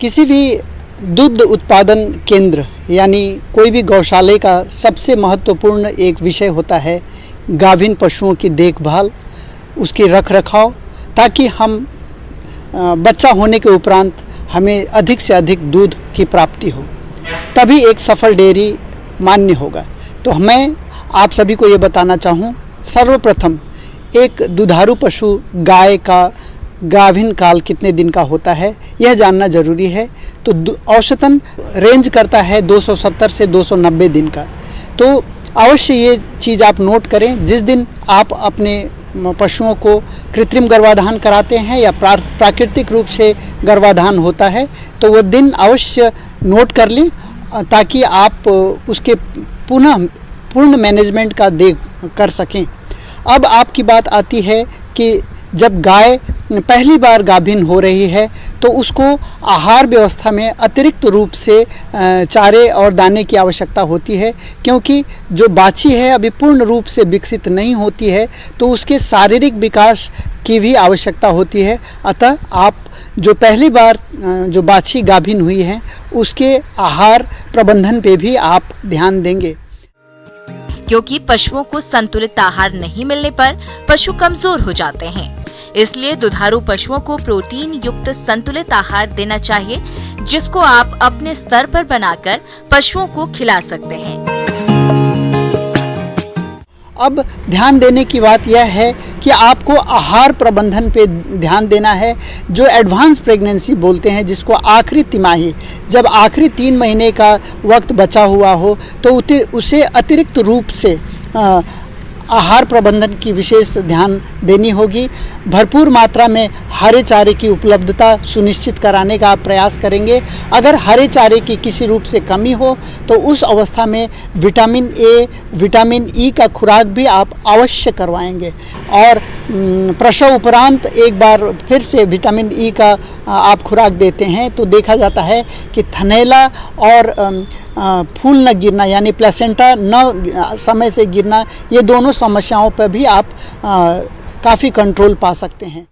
किसी भी दुग्ध उत्पादन केंद्र यानी कोई भी गौशाले का सबसे महत्वपूर्ण एक विषय होता है गाभिन पशुओं की देखभाल, उसकी रख रखाव, ताकि हम बच्चा होने के उपरांत हमें अधिक से अधिक दूध की प्राप्ति हो, तभी एक सफल डेयरी मान्य होगा। तो मैं आप सभी को ये बताना चाहूँ, सर्वप्रथम एक दुधारू पशु गाय का गाभिन काल कितने दिन का होता है यह जानना जरूरी है। तो औसतन रेंज करता है 270 से 290 दिन का। तो अवश्य ये चीज़ आप नोट करें, जिस दिन आप अपने पशुओं को कृत्रिम गर्भाधान कराते हैं या प्राकृतिक रूप से गर्भाधान होता है, तो वो दिन अवश्य नोट कर लें, ताकि आप उसके पूर्ण मैनेजमेंट का कर सकें। अब आपकी बात आती है कि जब गाय पहली बार गाभिन हो रही है तो उसको आहार व्यवस्था में अतिरिक्त रूप से चारे और दाने की आवश्यकता होती है, क्योंकि जो बाछी है अभी पूर्ण रूप से विकसित नहीं होती है, तो उसके शारीरिक विकास की भी आवश्यकता होती है। अतः आप जो पहली बार जो बाछी गाभिन हुई है उसके आहार प्रबंधन पे भी आप ध्यान देंगे, क्योंकि पशुओं को संतुलित आहार नहीं मिलने पर पशु कमजोर हो जाते हैं। इसलिए दुधारू पशुओं को प्रोटीन युक्त संतुलित आहार देना चाहिए, जिसको आप अपने स्तर पर बनाकर पशुओं को खिला सकते हैं। अब ध्यान देने की बात यह है कि आपको आहार प्रबंधन पे ध्यान देना है। जो एडवांस प्रेगनेंसी बोलते हैं, जिसको आखिरी तिमाही, जब आखिरी 3 महीने का वक्त बचा हुआ हो, तो उसे अतिरिक्त रूप से आहार प्रबंधन की विशेष ध्यान देनी होगी। भरपूर मात्रा में हरे चारे की उपलब्धता सुनिश्चित कराने का आप प्रयास करेंगे। अगर हरे चारे की किसी रूप से कमी हो तो उस अवस्था में विटामिन ए, विटामिन ई का खुराक भी आप अवश्य करवाएंगे। और प्रसव उपरांत एक बार फिर से विटामिन ई का आप खुराक देते हैं तो देखा जाता है कि थनैला और फूल न गिरना यानी प्लेसेंटा न समय से गिरना, ये दोनों समस्याओं पर भी आप काफ़ी कंट्रोल पा सकते हैं।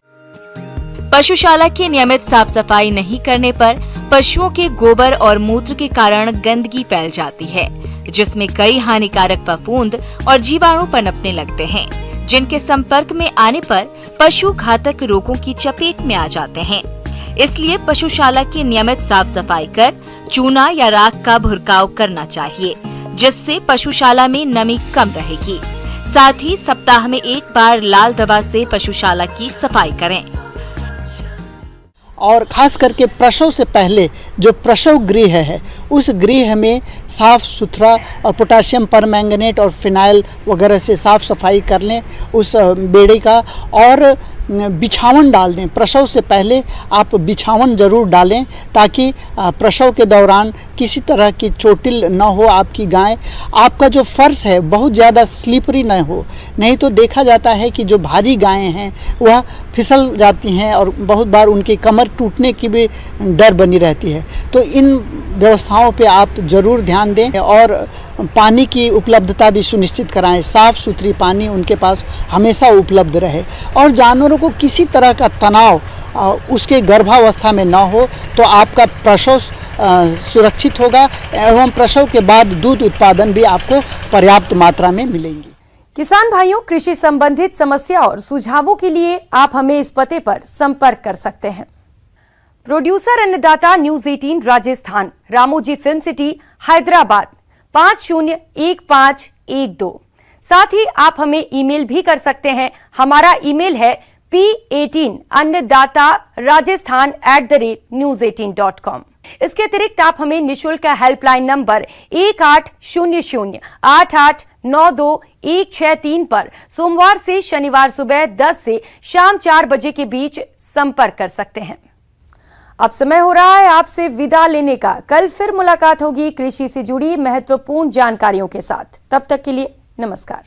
पशुशाला की नियमित साफ सफाई नहीं करने पर पशुओं के गोबर और मूत्र के कारण गंदगी फैल जाती है, जिसमें कई हानिकारक फफूंद और जीवाणु पनपने लगते हैं, जिनके संपर्क में आने पर पशु घातक रोगों की चपेट में आ जाते हैं। इसलिए पशुशाला की नियमित साफ सफाई कर चूना या राख का भुरकाव करना चाहिए, जिससे पशुशाला में नमी कम रहेगी। साथ ही सप्ताह में एक बार लाल दवा से पशुशाला की सफाई करें। और खास करके प्रसव से पहले जो प्रसव गृह है, उस गृह में साफ सुथरा और पोटाशियम परमैंगनेट और फिनाइल वगैरह से साफ सफाई कर लें उस बेड़े का, और बिछावन डाल दें। प्रसव से पहले आप बिछावन ज़रूर डालें, ताकि प्रसव के दौरान किसी तरह की चोटिल न हो आपकी गाय। आपका जो फर्श है बहुत ज़्यादा स्लिपरी न हो, नहीं तो देखा जाता है कि जो भारी गायें हैं वह फिसल जाती हैं और बहुत बार उनकी कमर टूटने की भी डर बनी रहती है। तो इन व्यवस्थाओं पे आप ज़रूर ध्यान दें और पानी की उपलब्धता भी सुनिश्चित कराएं। साफ़ सुथरी पानी उनके पास हमेशा उपलब्ध रहे, और जानवरों को किसी तरह का तनाव उसके गर्भावस्था में ना हो, तो आपका प्रसव सुरक्षित होगा एवं प्रसव के बाद दूध उत्पादन भी आपको पर्याप्त मात्रा में मिलेंगी। किसान भाइयों, कृषि संबंधित समस्या और सुझावों के लिए आप हमें इस पते पर संपर्क कर सकते हैं। प्रोड्यूसर अन्नदाता news 18 Rajasthan, Ramoji film city, Hyderabad 501512। साथ ही आप हमें ईमेल भी कर सकते हैं। हमारा ईमेल है p18annadatarajasthan@news18.com। इसके अतिरिक्त आप हमें निःशुल्क हेल्पलाइन नंबर 1800-8892-163 पर सोमवार से शनिवार सुबह 10 से शाम 4 बजे के बीच संपर्क कर सकते हैं। अब समय हो रहा है आपसे विदा लेने का। कल फिर मुलाकात होगी कृषि से जुड़ी महत्वपूर्ण जानकारियों के साथ। तब तक के लिए नमस्कार।